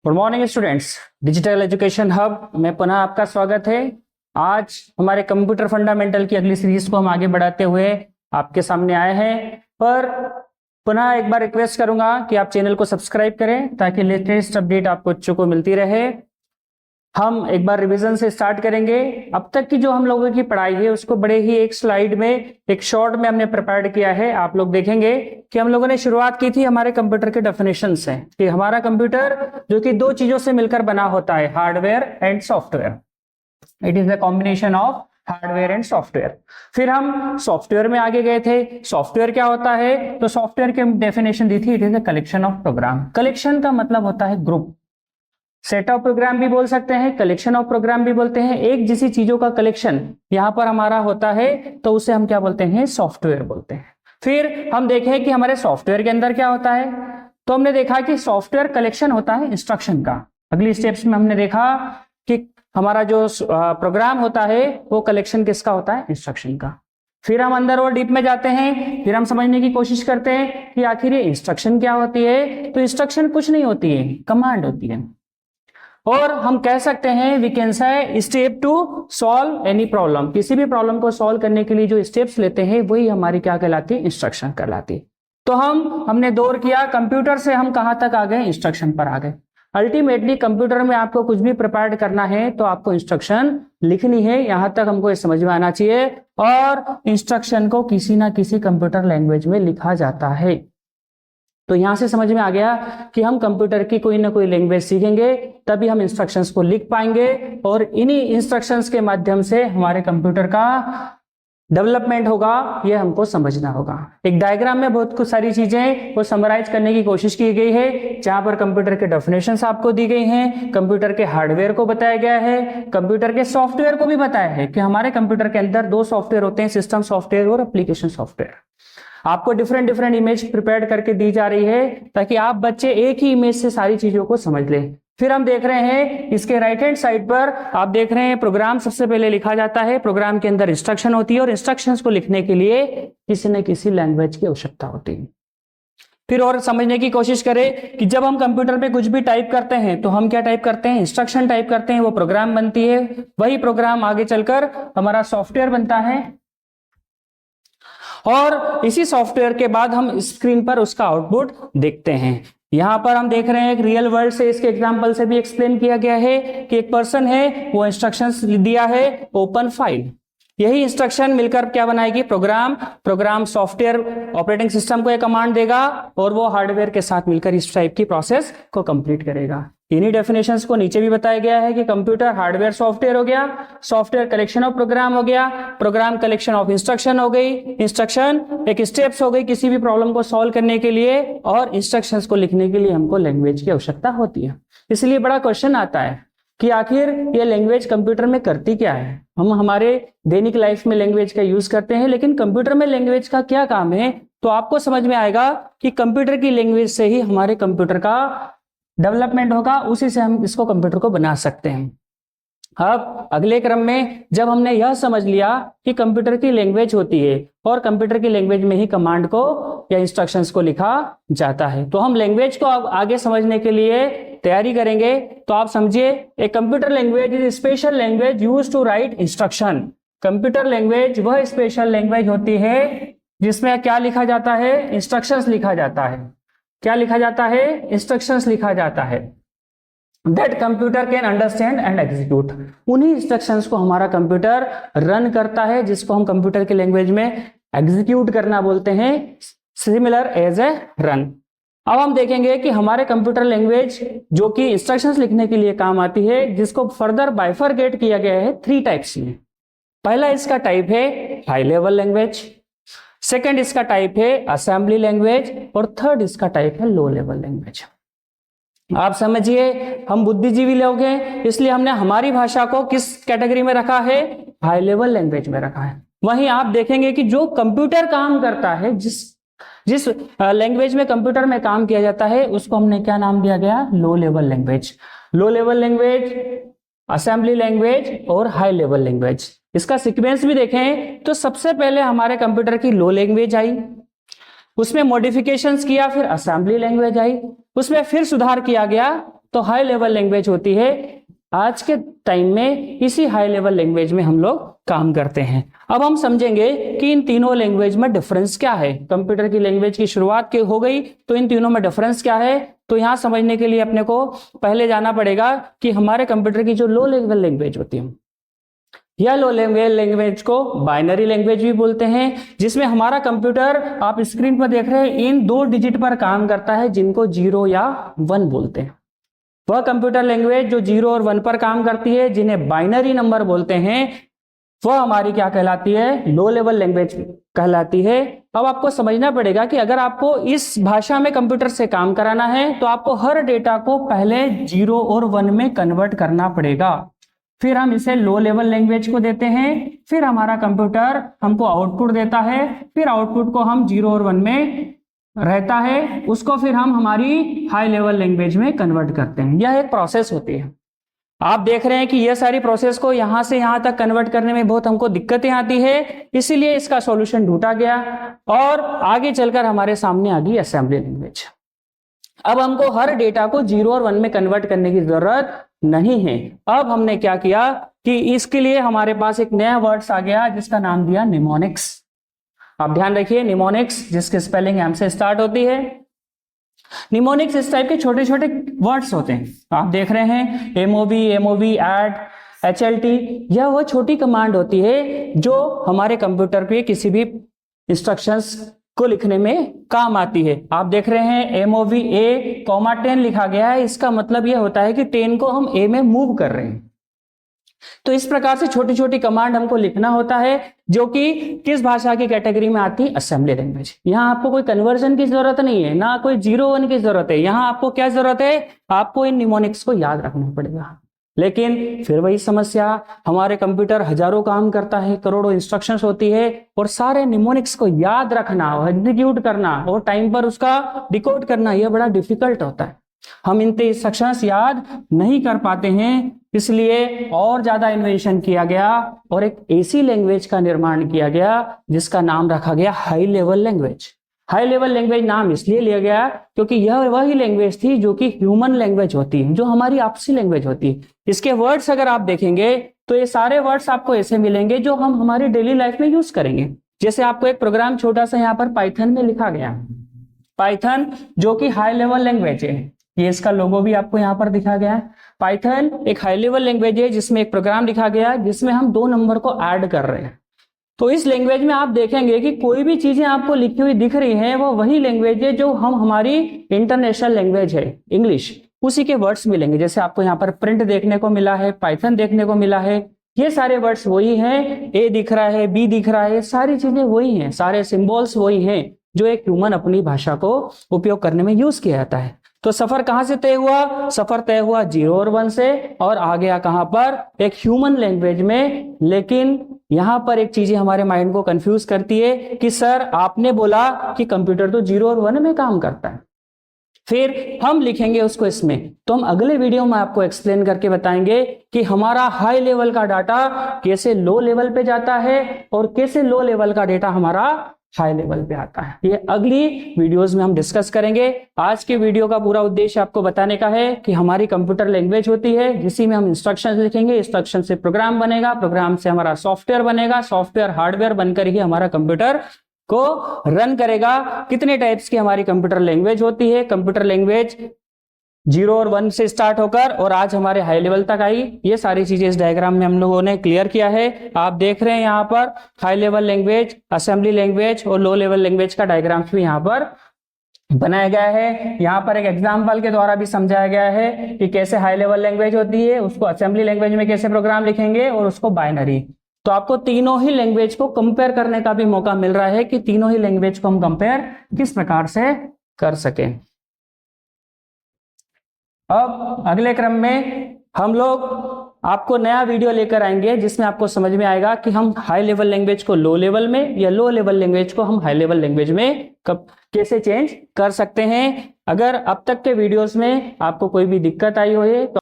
Good morning students, digital education hub में पुनः आपका स्वागत है। आज हमारे कंप्यूटर फंडामेंटल की अगली सीरीज को हम आगे बढ़ाते हुए आपके सामने आए हैं। पर पुनः एक बार रिक्वेस्ट करूंगा कि आप चैनल को सब्सक्राइब करें ताकि लेटेस्ट अपडेट आपको बच्चों को मिलती रहे। हम एक बार रिवीजन से स्टार्ट करेंगे। अब तक की जो हम लोगों की पढ़ाई है उसको बड़े ही एक स्लाइड में, एक शॉर्ट में हमने प्रिपेयर किया है। आप लोग देखेंगे कि हम लोगों ने शुरुआत की थी हमारे कंप्यूटर के डेफिनेशन से कि हमारा कंप्यूटर जो कि दो चीजों से मिलकर बना होता है, hardware and software. It is the combination of hardware and software. फिर हम सॉफ्टवेयर में आगे गए थे। सॉफ्टवेयर क्या होता है? तो सॉफ्टवेयर की डेफिनेशन दी थी, it is the collection of program. Collection का मतलब होता है ग्रुप। सेट ऑफ प्रोग्राम भी बोल सकते हैं, कलेक्शन ऑफ प्रोग्राम भी बोलते हैं। एक जैसी चीजों का कलेक्शन यहां पर हमारा होता है तो उसे हम क्या बोलते हैं? सॉफ्टवेयर बोलते हैं। फिर हम देखें कि हमारे सॉफ्टवेयर के अंदर क्या होता है, तो हमने देखा कि सॉफ्टवेयर कलेक्शन होता है इंस्ट्रक्शन का। अगली स्टेप्स में हमने देखा कि हमारा जो प्रोग्राम होता है वो कलेक्शन किसका होता है? इंस्ट्रक्शन का। फिर हम अंदर और डीप में जाते हैं, फिर हम समझने की कोशिश करते हैं कि आखिर ये इंस्ट्रक्शन क्या होती है। तो इंस्ट्रक्शन कुछ नहीं होती है, कमांड होती है। और हम कह सकते हैं we can say step to solve any problem. किसी भी प्रॉब्लम को सॉल्व करने के लिए जो स्टेप्स लेते हैं वही हमारी क्या कहलाती है? इंस्ट्रक्शन कहलाती है। तो हमने दौर किया कंप्यूटर से, हम कहां तक आ गए? इंस्ट्रक्शन पर आ गए। अल्टीमेटली कंप्यूटर में आपको कुछ भी प्रिपेयर करना है तो आपको इंस्ट्रक्शन लिखनी है, यहां तक हमको ये समझ में आना चाहिए। और इंस्ट्रक्शन को किसी ना किसी कंप्यूटर लैंग्वेज में लिखा जाता है। तो यहां से समझ में आ गया कि हम कंप्यूटर की कोई ना कोई लैंग्वेज सीखेंगे तभी हम इंस्ट्रक्शंस को लिख पाएंगे, और इन्हीं इंस्ट्रक्शंस के माध्यम से हमारे कंप्यूटर का डेवलपमेंट होगा। ये हमको समझना होगा। एक डायग्राम में बहुत कुछ सारी चीजें को समराइज करने की कोशिश की गई है, जहां पर कंप्यूटर के डेफिनेशंस आपको दी गई हैं, कंप्यूटर के हार्डवेयर को बताया गया है, कंप्यूटर के सॉफ्टवेयर को भी बताया है कि हमारे कंप्यूटर के अंदर दो सॉफ्टवेयर होते हैं, सिस्टम सॉफ्टवेयर और एप्लीकेशन सॉफ्टवेयर। आपको डिफरेंट इमेज प्रिपेयर करके दी जा रही है ताकि आप बच्चे एक ही इमेज से सारी चीजों को समझ लें। फिर हम देख रहे हैं इसके राइट हैंड साइड पर आप देख रहे हैं प्रोग्राम सबसे पहले लिखा जाता है। प्रोग्राम के अंदर इंस्ट्रक्शन होती है और इंस्ट्रक्शंस को लिखने के लिए किसी न किसी लैंग्वेज की आवश्यकता होती है। फिर और समझने की कोशिश करें कि जब हम कंप्यूटर पे कुछ भी टाइप करते हैं तो हम क्या टाइप करते हैं? इंस्ट्रक्शन टाइप करते हैं, वो प्रोग्राम बनती है। वही प्रोग्राम आगे चलकर हमारा सॉफ्टवेयर बनता है, और इसी सॉफ्टवेयर के बाद हम स्क्रीन पर उसका आउटपुट देखते हैं। यहां पर हम देख रहे हैं एक रियल वर्ल्ड से, इसके एग्जांपल से भी एक्सप्लेन किया गया है कि एक पर्सन है, वो इंस्ट्रक्शंस दिया है ओपन फाइल। यही इंस्ट्रक्शन मिलकर क्या बनाएगी? प्रोग्राम सॉफ्टवेयर ऑपरेटिंग सिस्टम को एक कमांड देगा और वो हार्डवेयर के साथ मिलकर इस टाइप की प्रोसेस को कंप्लीट करेगा। इन्हीं डेफिनेशंस को नीचे भी बताया गया है कि कंप्यूटर हार्डवेयर सॉफ्टवेयर हो गया, सॉफ्टवेयर कलेक्शन ऑफ प्रोग्राम हो गया, प्रोग्राम कलेक्शन ऑफ इंस्ट्रक्शन हो गई, इंस्ट्रक्शन एक स्टेप्स हो गई किसी भी प्रॉब्लम को सॉल्व करने के लिए, और इंस्ट्रक्शंस को लिखने के लिए हमको लैंग्वेज की आवश्यकता होती है। इसलिए बड़ा क्वेश्चन आता है कि आखिर ये लैंग्वेज कंप्यूटर में करती क्या है। हम हमारे दैनिक लाइफ में लैंग्वेज का यूज करते हैं, लेकिन कंप्यूटर में लैंग्वेज का क्या काम है? तो आपको समझ में आएगा कि कंप्यूटर की लैंग्वेज से ही हमारे कंप्यूटर का डेवलपमेंट होगा, उसी से हम इसको कंप्यूटर को बना सकते हैं। अब अगले क्रम में जब हमने यह समझ लिया कि कंप्यूटर की लैंग्वेज होती है और कंप्यूटर की लैंग्वेज में ही कमांड को या इंस्ट्रक्शंस को लिखा जाता है, तो हम लैंग्वेज को अब आगे समझने के लिए तैयारी करेंगे। तो आप समझिए, a computer language is special language used to write instruction. Computer language वह स्पेशल लैंग्वेज होती है जिसमें क्या लिखा जाता है? इंस्ट्रक्शंस लिखा जाता है। क्या लिखा जाता है? इंस्ट्रक्शंस लिखा जाता है। That computer can understand and execute. उन्हीं इंस्ट्रक्शंस को हमारा कंप्यूटर रन करता है, जिसको हम कंप्यूटर की लैंग्वेज में एग्जीक्यूट करना बोलते हैं, सिमिलर एज ए रन। अब हम देखेंगे कि हमारे कंप्यूटर लैंग्वेज जो कि इंस्ट्रक्शंस लिखने के लिए काम आती है, जिसको फर्दर बाइफरगेट किया गया है 3 टाइप्स में। पहला इसका टाइप है हाई लेवल लैंग्वेज, सेकंड इसका टाइप है असेंबली लैंग्वेज, और थर्ड इसका टाइप है लो लेवल लैंग्वेज। आप समझिए, हम बुद्धिजीवी लोग हैं, इसलिए हमने हमारी भाषा को किस कैटेगरी में रखा है? हाई लेवल लैंग्वेज में रखा है। वहीं आप देखेंगे कि जो कंप्यूटर काम करता है, जिस लैंग्वेज में कंप्यूटर में काम किया जाता है, उसको हमने क्या नाम दिया गया? Low level language. Low level language, assembly language और हाई लेवल लैंग्वेज। इसका सीक्वेंस भी देखें तो सबसे पहले हमारे कंप्यूटर की लो लैंग्वेज आई, उसमें मॉडिफिकेशंस किया, फिर असेंबली लैंग्वेज आई, उसमें फिर सुधार किया गया तो हाई लेवल लैंग्वेज होती है। आज के टाइम में इसी हाई लेवल लैंग्वेज में हम लोग काम करते हैं। अब हम समझेंगे कि इन तीनों लैंग्वेज में डिफरेंस क्या है। कंप्यूटर की लैंग्वेज की शुरुआत हो गई तो इन तीनों में डिफरेंस क्या है, तो यहां समझने के लिए अपने को पहले जाना पड़ेगा कि हमारे कंप्यूटर की जो लो लेवल लैंग्वेज होती है, या लो लेवल लैंग्वेज को बाइनरी लैंग्वेज भी बोलते हैं, जिसमें हमारा कंप्यूटर आप स्क्रीन पर देख रहे हैं इन 2 डिजिट पर काम करता है, जिनको 0 या 1 बोलते हैं। वह कंप्यूटर लैंग्वेज जो 0 और 1 पर काम करती है, जिन्हें बाइनरी नंबर बोलते हैं, वह हमारी क्या कहलाती है, लो लेवल लैंग्वेज कहलाती है। अब आपको समझना पड़ेगा कि अगर आपको इस भाषा में कंप्यूटर से काम कराना है तो आपको हर डेटा को पहले 0 और 1 में कन्वर्ट करना पड़ेगा, फिर हम इसे लो लेवल लैंग्वेज को देते हैं, फिर हमारा कंप्यूटर हमको आउटपुट देता है, फिर आउटपुट को हम 0 और 1 में रहता है, उसको फिर हम हमारी हाई लेवल लैंग्वेज में कन्वर्ट करते हैं। यह एक प्रोसेस होती है। आप देख रहे हैं कि यह सारी प्रोसेस को यहां से यहां तक कन्वर्ट करने में बहुत हमको दिक्कतें आती है, इसीलिए इसका सॉल्यूशन ढूंढा गया और आगे चलकर हमारे सामने आ गई असेंबली लैंग्वेज। अब हमको हर डेटा को 0 और 1 में कन्वर्ट करने की जरूरत नहीं है। अब हमने क्या किया कि इसके लिए हमारे पास एक नया वर्ड्स आ गया जिसका नाम दिया निमोनिक्स। आप ध्यान रखिए, निमोनिक्स जिसकी स्पेलिंग एम से स्टार्ट होती है। निमोनिक्स इस टाइप के छोटे छोटे वर्ड्स होते हैं, आप देख रहे हैं एमओवी, ऐड, HLT, यह वो छोटी कमांड होती है जो हमारे कंप्यूटर पे किसी भी इंस्ट्रक्शंस को लिखने में काम आती है। आप देख रहे हैं MOV A, 10 लिखा गया है, इसका मतलब यह होता है कि 10 को हम A में मूव कर रहे हैं। तो इस प्रकार से छोटी छोटी कमांड हमको लिखना होता है, जो कि किस भाषा की कैटेगरी में आती है, असेंबली लैंग्वेज। यहां आपको कोई कन्वर्जन की जरूरत नहीं है, ना कोई 0-1 की जरूरत है। यहां आपको क्या जरूरत है, आपको इन निमोनिक्स को याद रखना पड़ेगा। लेकिन फिर वही समस्या, हमारे कंप्यूटर हजारों काम करता है, करोड़ों इंस्ट्रक्शंस होती है, और सारे निमोनिक्स को याद रखना, एग्जीक्यूट करना और टाइम पर उसका डिकोड करना, यह बड़ा डिफिकल्ट होता है। हम इन इंस्ट्रक्शंस याद नहीं कर पाते हैं, इसलिए और ज्यादा इन्वेंशन किया गया और एक ऐसी लैंग्वेज का निर्माण किया गया जिसका नाम रखा गया high level language. High level language नाम इसलिए लिया गया क्योंकि यह वही लैंग्वेज थी जो कि ह्यूमन लैंग्वेज होती है, जो हमारी आपसी लैंग्वेज होती है। इसके वर्ड्स अगर आप देखेंगे तो ये सारे वर्ड्स आपको ऐसे मिलेंगे जो हम हमारी डेली लाइफ में यूज करेंगे। जैसे आपको एक प्रोग्राम छोटा सा यहाँ पर पाइथन में लिखा गया, पाइथन जो कि हाई लेवल लैंग्वेज है, ये इसका लोगो भी आपको यहाँ पर दिखा गया है। पाइथन एक हाई लेवल लैंग्वेज है जिसमें एक प्रोग्राम लिखा गया है जिसमें हम 2 नंबर को ऐड कर रहे हैं। तो इस लैंग्वेज में आप देखेंगे कि कोई भी चीजें आपको लिखी हुई दिख रही हैं, वो वही लैंग्वेज है जो हमारी इंटरनेशनल लैंग्वेज है, इंग्लिश, उसी के वर्ड्स मिलेंगे। जैसे आपको यहाँ पर प्रिंट देखने को मिला है, पाइथन देखने को मिला है, ये सारे वर्ड्स वही हैं। ए दिख रहा है, बी दिख रहा है, सारी चीजें वही हैं, सारे सिंबल्स वही हैं जो एक ह्यूमन अपनी भाषा को उपयोग करने में यूज किया जाता है। तो सफर कहां से तय हुआ, सफर तय हुआ 0 और 1 से, और आ गया कहां पर, एक ह्यूमन लैंग्वेज में। लेकिन यहां पर एक चीज हमारे माइंड को कंफ्यूज करती है कि सर आपने बोला कि कंप्यूटर तो 0 और 1 में काम करता है, फिर हम लिखेंगे उसको इसमें। तो हम अगले वीडियो में आपको एक्सप्लेन करके बताएंगे कि हमारा हाई लेवल का डाटा कैसे लो लेवल पे जाता है और कैसे लो लेवल का डाटा हमारा हाई लेवल पे आता है। ये अगली वीडियोस में हम डिस्कस करेंगे। आज के वीडियो का पूरा उद्देश्य आपको बताने का है कि हमारी कंप्यूटर लैंग्वेज होती है जिसी में हम इंस्ट्रक्शंस लिखेंगे, इंस्ट्रक्शन से प्रोग्राम बनेगा, प्रोग्राम से हमारा सॉफ्टवेयर बनेगा, सॉफ्टवेयर हार्डवेयर बनकर ही हमारा कंप्यूटर को रन करेगा। कितने टाइप्स की हमारी कंप्यूटर लैंग्वेज होती है, कंप्यूटर लैंग्वेज 0 और 1 से स्टार्ट होकर और आज हमारे हाई लेवल तक आई, ये सारी चीजें इस डायग्राम में हम लोगों ने क्लियर किया है। आप देख रहे हैं यहाँ पर high level language, assembly language और लो लेवल लैंग्वेज का डायग्राम भी यहाँ पर बनाया गया है। यहाँ पर एक एग्जाम्पल के द्वारा भी समझाया गया है कि कैसे हाई लेवल लैंग्वेज होती है, उसको असेंबली लैंग्वेज में कैसे प्रोग्राम लिखेंगे और उसको बाइनरी। तो आपको तीनों ही लैंग्वेज को कंपेयर करने का भी मौका मिल रहा है कि तीनों ही लैंग्वेज को हम कंपेयर किस प्रकार से कर सकें। अब अगले क्रम में हम लोग आपको नया वीडियो लेकर आएंगे जिसमें आपको समझ में आएगा कि हम हाई लेवल लैंग्वेज को लो लेवल में या लो लेवल लैंग्वेज को हम हाई लेवल लैंग्वेज में कब कैसे चेंज कर सकते हैं। अगर अब तक के वीडियोस में आपको कोई भी दिक्कत आई हो तो